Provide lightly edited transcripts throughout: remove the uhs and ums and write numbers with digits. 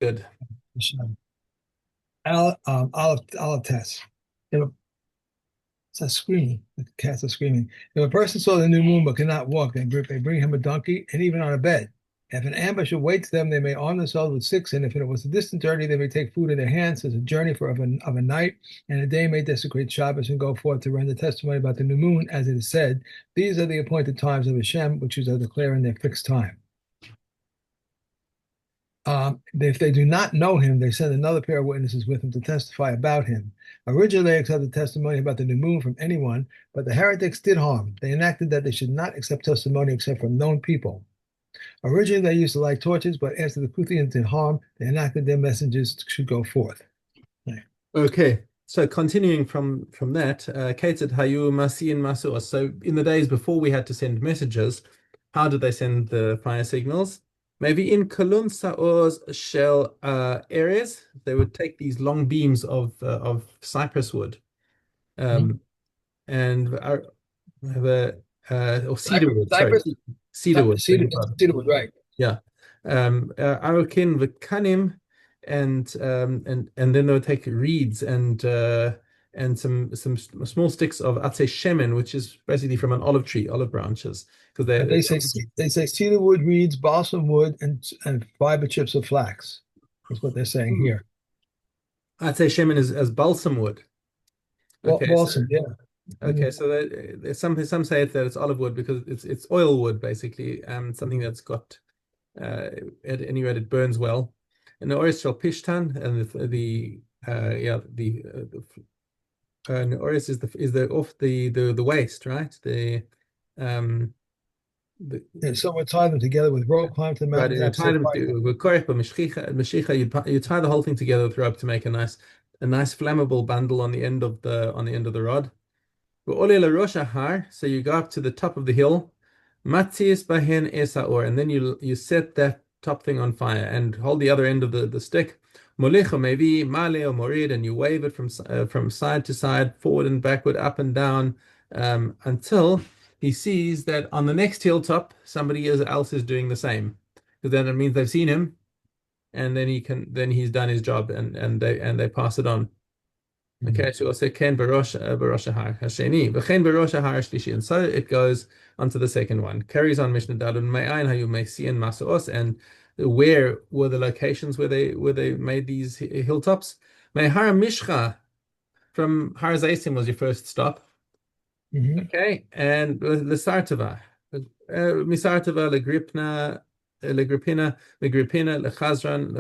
Good. Hashana. Olive test. If It's a screaming. The cats are screaming. If a person saw the new moon but cannot walk, they bring him a donkey and even on a bed. If an ambush awaits them, they may arm themselves with sticks, and if it was a distant journey, they may take food in their hands as a journey of a night, and a day may desecrate Shabbos and go forth to render testimony about the new moon, as it is said, these are the appointed times of Hashem, which is to declare in their fixed time. If they do not know him, they send another pair of witnesses with him to testify about him. Originally, they accepted testimony about the new moon from anyone, but the heretics did harm. They enacted that they should not accept testimony except from known people. Originally, they used to light torches, but after the Kuthians did harm, they enacted their messengers should go forth. Right. Okay. So continuing from that, Kated Hayu Masiin Masur. So in the days before we had to send messages, how did they send the fire signals? Maybe in Kolun Saor's shell areas, they would take these long beams of cypress wood, Mhm. um, and or cedar Cypress, wood. Sorry, Cypress, cedar wood. Beg Cedar, your pardon. Cedarwood, right? Yeah. Arokin v'kanim and then they'll take reeds and small sticks of atzei shemen, which is basically from an olive tree, olive branches, because But they say cedarwood, reeds, balsam wood, and fiber chips of flax. That's what they're saying here. atzei shemen is as balsam wood. Okay, so Balsam, yeah. okay, so some say that it's olive wood because it's oil wood basically, something that's got at any rate it burns well. And the oris shel pishtan and the yeah the oris is the off the waist, right? The Yeah, someone tied them together with rope, climbed to the right, mountain you top, tie set them fire. to with korech, but meshicha you tie the whole thing together with rope to make a nice flammable bundle on the end of the rod. So you go up to the top of the hill, Matzis bahen esaor, and then you set that top thing on fire and hold the other end of the stick. Molecho maybe male or morid, and you wave it from side to side, forward and backward, up and down, until he sees that on the next hilltop else is doing the same. Because then it means they've seen him, and then he's done his job, and they pass it on. Mhm. Okay, so also ken barosh har hasheni, v'chen barosh har shlishi, and so it goes onto the second one. Carries on Mishnah Dalun Me'ayin Hayu Meisian Masos, and where were the locations where they made these hilltops? Me'har Mishcha from Har Zaisim was your first stop. Mhm. Okay, and Lesartava, Misartava, Legripina, Lechazran,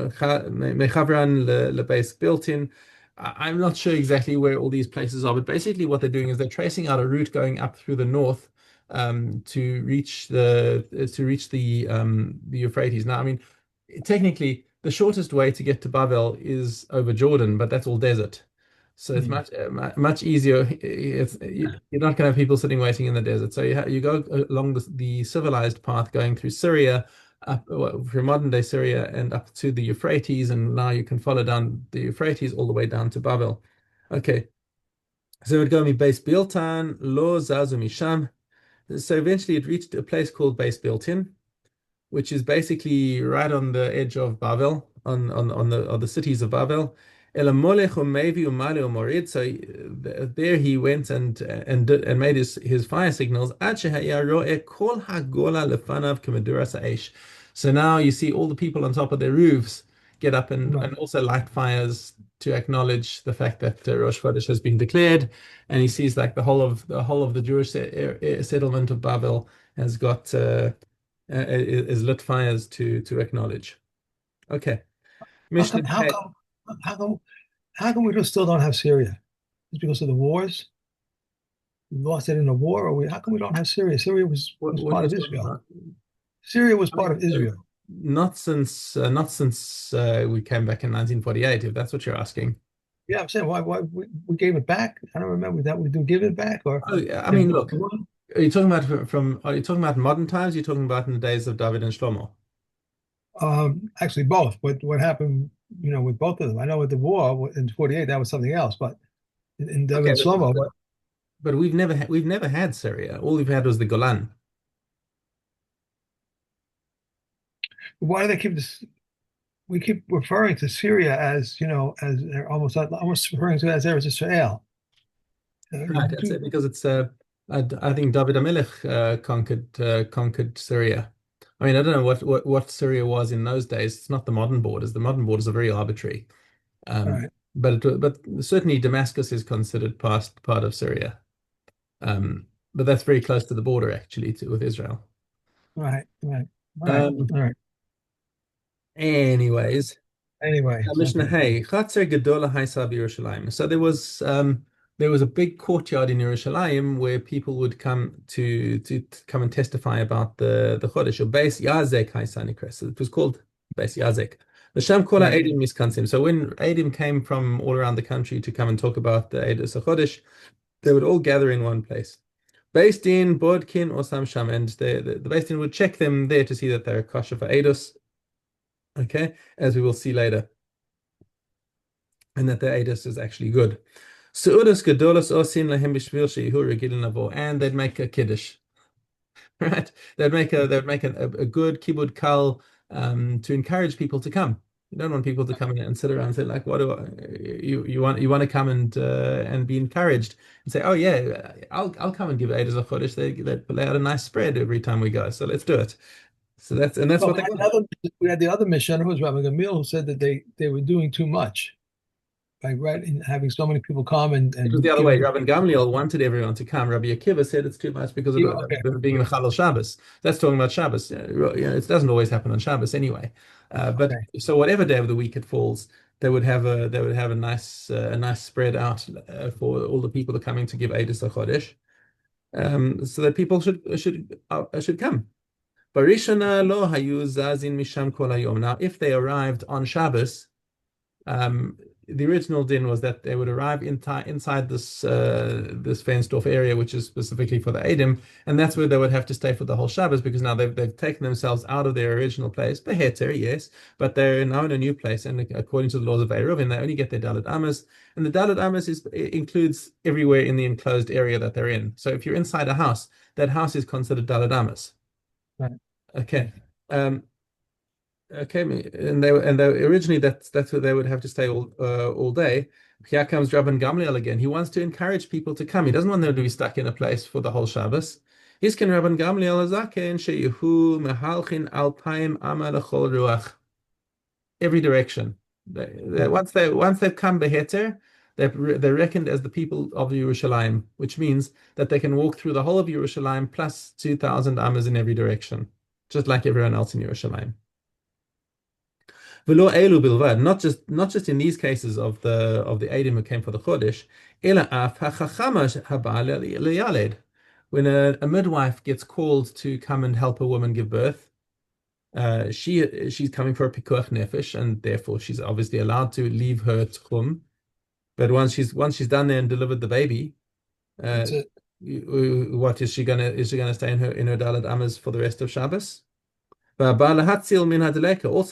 Mechavran, Lebeis Built-in. I'm not sure exactly where all these places are, but basically what they're doing is they're tracing out a route going up through the north to reach the Euphrates. Now, I mean, technically, the shortest way to get to Babel is over Jordan, but that's all desert. So it's Mhm. much easier. You're not going to have people sitting waiting in the desert. So you go along the civilized path going through Syria, through modern day Syria, and up to the Euphrates, and now you can follow down the Euphrates all the way down to Babel. Okay, so it would go me base Biltan, Lo Zazu Misham. So eventually it reached a place called Base Biltin, which is basically right on the edge of Babel, on the cities of Babel. So there he went and made his fire signals. So now you see all the people on top of their roofs get up and Right. also light fires to acknowledge the fact that Rosh Chodesh has been declared, and he sees like the whole of the Jewish settlement of Babel has got is lit fires to acknowledge. Okay. How Mishnah come? How Tet. come? How come? How come still don't have Syria? It's because of the wars. We lost it in the war, or how come we don't have Syria? Syria was What was what are part you of talking Israel. about? Syria was I part mean, of Israel. not since we came back in 1948, if that's what you're asking. Yeah, I'm saying why we gave it back. I don't remember that we do give it back or Oh, yeah, I did mean, we look, withdraw? are you talking about modern times? You're talking about in the days of David and Shlomo. Actually, both. What happened, with both of them? I know with the war in '48 that was something else, but in David Okay, and Shlomo, but we've never had Syria. All we've had was the Golan. why do they keep this? we keep referring to Syria as, as almost referring to it as Eretz Israel. Right, that's it, because it's I think David Amelech conquered Syria. I mean, I don't know what Syria was in those days. It's not the modern borders. The modern borders are very arbitrary. Um, Right, but certainly Damascus is considered part of Syria. But that's very close to the border actually with Israel. right, right, right, Um, all right. anyways, Anyway, Mishna, okay, hey, Chatzer Gedola Haisa Yerushalayim. So there was a big courtyard in Yerushalayim where people would come to come and testify about the Chodesh, or Beis Yazek Haisa Nikres. So it was called Beis Yazek. The Sham Kola right. Eidim Miskansim. So when Eidim came from all around the country to come and talk about the Eidos Chodesh, they would all gather in one place. Based in Bodkin or Samsham, and the Beis Din would check them there to see that they're kosher for Eidos, okay, as we will see later, and that the Eidos is actually good. Seudas gedolos osin lahem b'shvil sheyihu regilin lavo, and they'd make a kiddush, right? They'd make a good kibbud kal to encourage people to come. You don't want people to come in and sit around and say like, "What do you want to come and be encouraged and say, oh yeah, I'll come and give Eidos a chodesh. They lay out a nice spread every time we go, so let's do it." So that's Well, what they want. we had the other Mishna, who was Rabbi Gamil, who said that they were doing too much, like right, in having so many people come It was the and other way. giving. Rabbi Gamliel wanted everyone to come. Rabbi Akiva said it's too much because of Okay, being Mechalel Shabbos. That's talking about Shabbos. It doesn't always happen on Shabbos anyway. But okay, so whatever day of the week it falls, they would have a nice spread out for all the people that are coming to give Eidus HaChodesh, so that people should come. Barishana lo hayu zazin misham kol hayom. Now, if they arrived on Shabbos, um, the original din was that they would arrive inside this fenced off area, which is specifically for the Eidim, and that's where they would have to stay for the whole Shabbos, because now they've taken themselves out of their original place, Beheter, yes, but they're now in a new place, and according to the laws of Eruvin, they only get their Dalit Amos, and the Dalit Amos includes everywhere in the enclosed area that they're in. So if you're inside a house, that house is considered Dalit Amos. right. Okay. Um, Okay, and they originally that's where they would have to stay all day. Here comes Rabban Gamliel again. He wants to encourage people to come. He doesn't want them to be stuck in a place for the whole Shabbos. Hisken Rabban Gamliel azaken sheyehu mehalchin alpaim ama lechol ruach. Every direction. Once they've come beheter, they're reckoned as the people of Yerushalayim, which means that they can walk through the whole of Yerushalayim plus 2,000 amas in every direction, just like everyone else in Yerushalayim. V'lo elu bilvad, not just in these cases of the Eidim who came for the Chodesh, ela af hachachama haba leyaled. When a midwife gets called to come and help a woman give birth, she's coming for a pikuach nefesh, and therefore she's obviously allowed to leave her tchum. But once she's done there and delivered the baby, uh, That's it. what is she gonna stay in her Daled Amas for the rest of Shabbos? Also,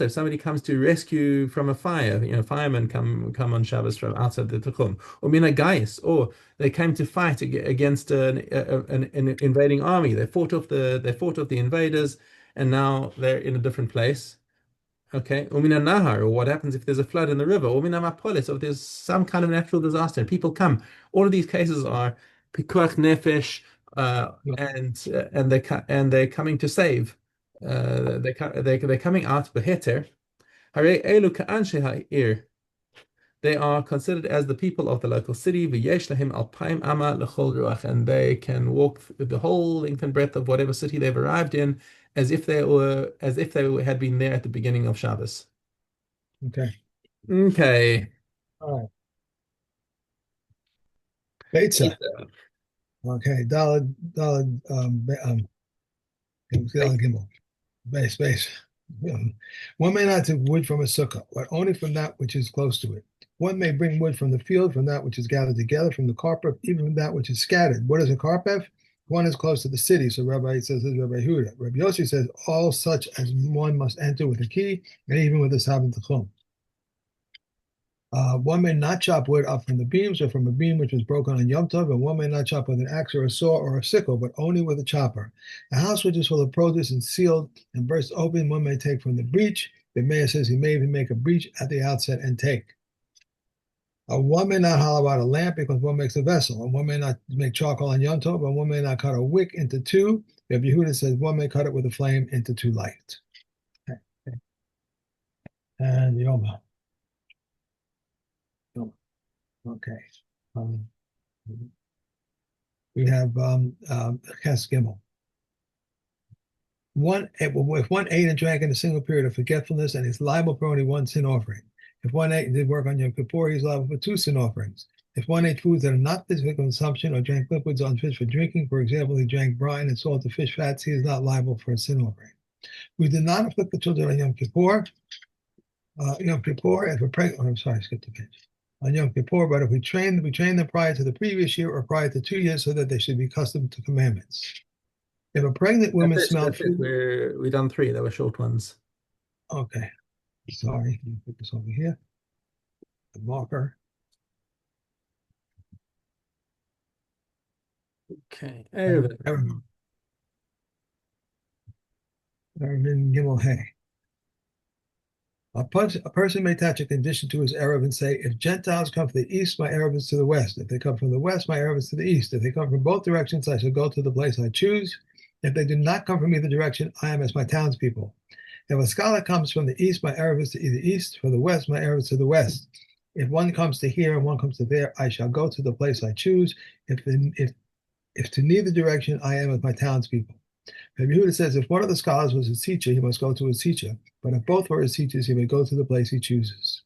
if somebody comes to rescue from a fire, firemen come on Shabbos from outside the Tuchum, or mina gais, or they came to fight against an invading army. They fought off the invaders, and now they're in a different place. Okay, umina nahar, or what happens if there's a flood in the river, or umina mapolis, or if there's some kind of natural disaster, and people come. All of these cases are pikuach nefesh, and they're coming to save. They're coming out beheter. Hare elu ka'anshe ha'ir. They are considered as the people of the local city. V'yesh lahim alpaim ama lechol ruach, and they can walk the whole length and breadth of whatever city they've arrived in, as if they had been there at the beginning of Shabbos. Okay. Okay. All right. Beitza. Okay. Dalad, Gimel. Base. One may not take wood from a sukkah, but only from that which is close to it. One may bring wood from the field, from that which is gathered together, from the carpet, even from that which is scattered. What is a carpet? One is close to the city. So Rabbi says, this is Rabbi Huda. Rabbi Yossi says, all such as one must enter with a key, and even with a sabbath tachum. One may not chop wood up from the beams or from a beam which was broken on Yom Tov, and one may not chop with an axe or a saw or a sickle, but only with a chopper. A house which is full of produce and sealed and burst open, one may take from the breach The mayor says he may even make a breach at the outset and take. One may not hollow out a lamp because one makes a vessel, and one may not make charcoal on Yom Tov, and one may not cut a wick into two. Rabbi Yehuda says one may cut it with a flame into two lights. Okay. And Yoma. Okay. Um, we have Ches Gimel. If one ate and drank in a single period of forgetfulness and is liable for only one sin offering. If one ate and did work on Yom Kippur, he's liable for two sin offerings. If one ate foods that are not fit for consumption or drank liquids unfit for drinking, for example, he drank brine and salted fish fats, he is not liable for a sin offering. We did not afflict the children on Yom Kippur. Yom Kippur, if we're pregnant, I'm sorry, I skipped the page. On Yom Kippur, but if we train them prior to the previous year or prior to 2 years so that they should be accustomed to commandments. If a pregnant woman smelled That's it. food, We've done three. They were short ones. okay, sorry, let me put this over here. The marker. Okay. Erevin Gimel Hay. A person may attach a condition to his Erev and say, if Gentiles come from the east, my Erev is to the west. If they come from the west, my Erev is to the east. If they come from both directions, I shall go to the place I choose. If they do not come from either direction, I am as my townspeople. If a scholar comes from the east, my Erev is to the east. From the west, my Erev is to the west. If one comes to here and one comes to there, I shall go to the place I choose. If to neither direction, I am as my townspeople. Rabbi Yehuda says if one of the scholars was his teacher, he must go to his teacher. But if both were his teachers, he may go to the place he chooses.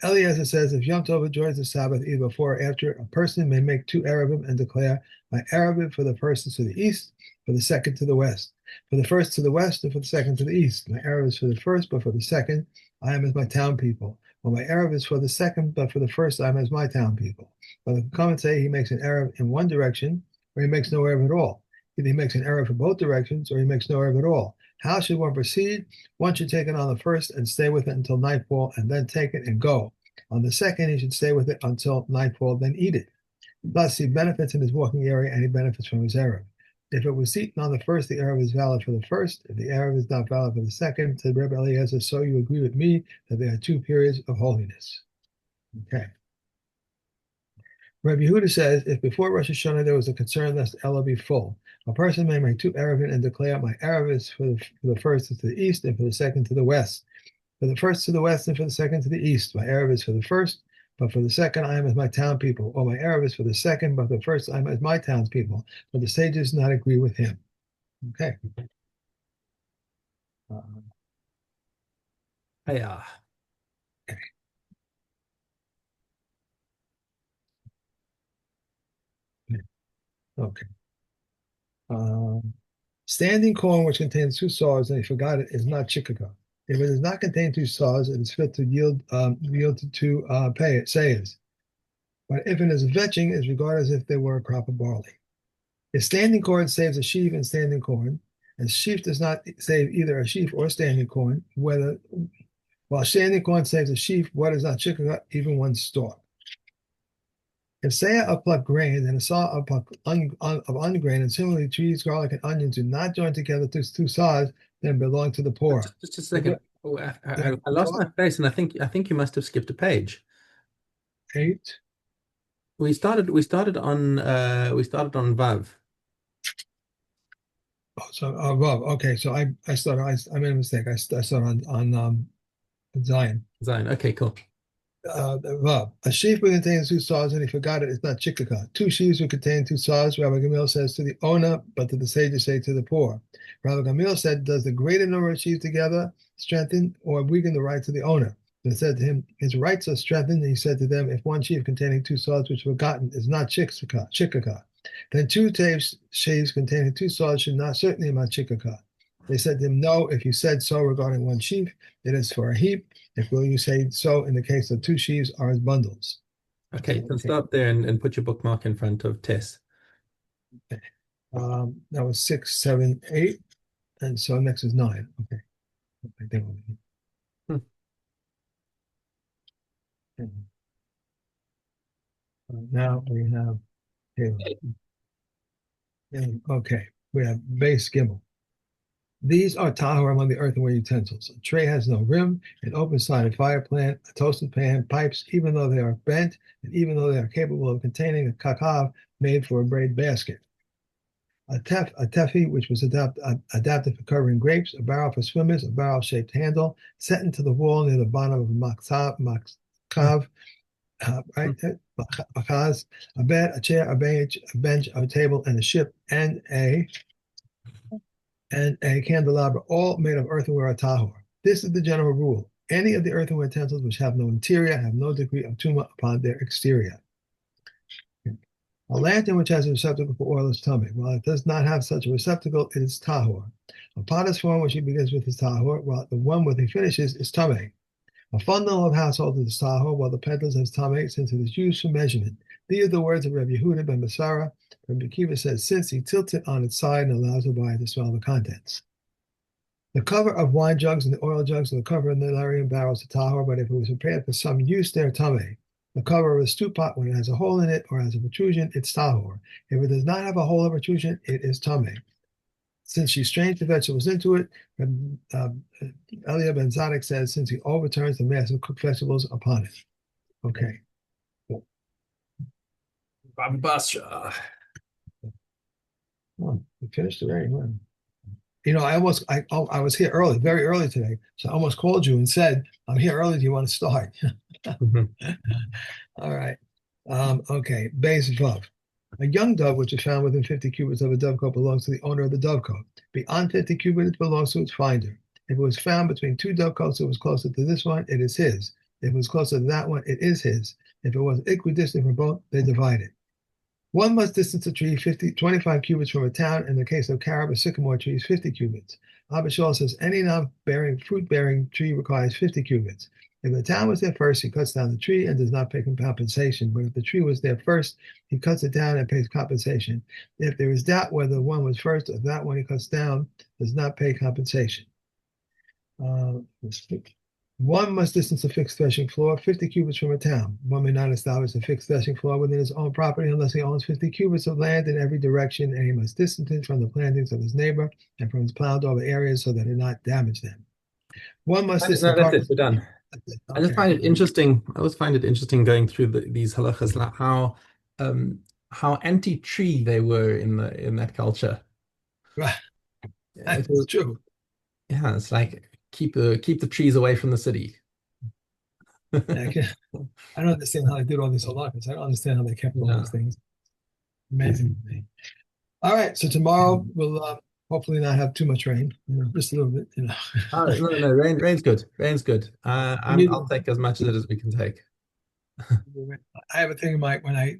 Eliezer says if Yom Tov enjoys the Sabbath either before or after, a person may make two Arabim and declare, my Arabim for the first is to the east, for the second to the west. For the first to the west and for the second to the east. My Arab is for the first, but for the second, I am as my town people. Well, my Arab is for the second, but for the first, I am as my town people. But if come and say he makes an Arab in one direction, or he makes no Arab at all. Either he makes an Arab for both directions, or he makes no Arab at all. How should one proceed? One should take it on the first and stay with it until nightfall, and then take it and go. On the second, he should stay with it until nightfall, then eat it. Thus, he benefits in his walking area, and he benefits from his Arab. If it was eaten on the first, the Arab is valid for the first. If the Arab is not valid for the second, said Rebbe Eliezer, so you agree with me that there are two periods of holiness. Okay. Rabbi Yehuda says, if before Rosh Hashana there was a concern lest Ella be full, a person may make two Erevin and declare, my Erev is for the first to the east and for the second to the west. For the first to the west and for the second to the east. My Erev is for the first, but for the second I am as my town people. Or my Erev is for the second, but for the first I am as my townspeople. But the sages do not agree with him. Okay. Yeah. Okay. Okay. Standing corn which contains two saws and he forgot it is not chickaka. If it does not contain two saws, it is fit to yield to two sayers. But if it is vetching, it is regarded as if they were a crop of barley. If standing corn saves a sheaf and standing corn, and sheaf does not save either a sheaf or standing corn, while standing corn saves a sheaf, what is not chickaka, even one stalk. If saya of plucked grain and a saw of ungrain, and similarly cheese, garlic, and onions do not join together to two saws, then belong to the poor. Just a second. Oh, I lost my place, and I think you must have skipped a page. 8. We started on Vav. Oh, so above. Okay, so I started. I made a mistake. I started on Zion. Zion. Okay, cool. Vav. A sheaf will contain two saws, and he forgot it. It's not chickaka. Two sheaves will contain two saws. Rabbi Gamil says to the owner, but to the sages say to the poor. Rabbi Gamil said, does the greater number of sheaves together strengthen or weaken the rights of the owner? They said to him, his rights are strengthened. And he said to them, if one sheaf containing two saws which were forgotten is not chickaka, then two sheaves containing two saws should not certainly not chickaka. They said to him, no, if you said so regarding one sheaf, it is for a heap. If will you say so in the case of two sheaves are as bundles. Okay, you can stop there and put your bookmark in front of Tess. Okay. That was 6, 7, 8. And so next is 9. Okay. Hmm. Now we have okay. We have base Gimel. These are tahor among the earthenware utensils. A tray has no rim, an open-sided fire plant, a toasted pan, pipes, even though they are bent, and even though they are capable of containing a kakav made for a braid basket. A tefi, which was adapted for covering grapes, a barrel for swimmers, a barrel-shaped handle set into the wall near the bottom of a makav, right? Makaz, a bed, a chair, a bench, a table, and a ship, and a candelabra, all made of earthenware or tahor. This is the general rule. Any of the earthenware utensils which have no interior have no degree of tuma upon their exterior. A lantern which has a receptacle for oil is tummy. While it does not have such a receptacle, it is tahor. A potter's form which he begins with is tahor, while the one where he finishes is tummy. A fundal of household is tahor, while the peddler's has tummy, since it is used for measurement. These are the words of Rabbi Yehuda ben Basara. Rabbi Kiva says, since he tilts it on its side and allows the buyer to smell the contents. The cover of wine jugs and the oil jugs and the cover of the Nilarian barrels are tahor, but if it was prepared for some use, they're tummy. The cover of a stew pot, when it has a hole in it or has a protrusion, it's tahor. If it does not have a hole or protrusion, it is tummy. Since she strains the vegetables into it, Elia ben Zadok says, since he overturns the mass of cooked vegetables upon it. Okay. Baba Basha. Oh, we finished already. Well, I was here early, very early today. So I almost called you and said, I'm here early. Do you want to start? All right. Okay. Base Vav. A young dove which is found within 50 cubits of a dovecote belongs to the owner of the dovecote. Beyond 50 cubits, it belongs to its finder. If it was found between two dovecotes, it was closer to this one, it is his. If it was closer to that one, it is his. If it was equidistant from both, they divide it. One must distance a tree 25 cubits from a town. In the case of carob or sycamore trees, 50 cubits. Abba Shaul says any non-bearing, fruit-bearing tree requires 50 cubits. If the town was there first, he cuts down the tree and does not pay compensation. But if the tree was there first, he cuts it down and pays compensation. If there is doubt whether one was first or that one he cuts down, does not pay compensation. One must distance a fixed threshing floor 50 cubits from a town. One may not establish a fixed threshing floor within his own property unless he owns 50 cubits of land in every direction, and he must distance it from the plantings of his neighbor and from his plowed over areas so that it not damage them. One must distance No, that's apart. it. We're done. I just Okay. find it interesting. I always find it interesting going through these halachas, like how anti-tree they were in that culture. Right. It That's was, true. yeah, it's like keep the trees away from the city. I don't understand how they did all these halachas. I don't understand how they kept all Yeah. these things. Amazing to me. All right. So tomorrow we'll hopefully not have too much rain. Just a little bit. No. Rain's good. Rain's good. We need, I'll take as much of it as we can take. I have a thing in my when I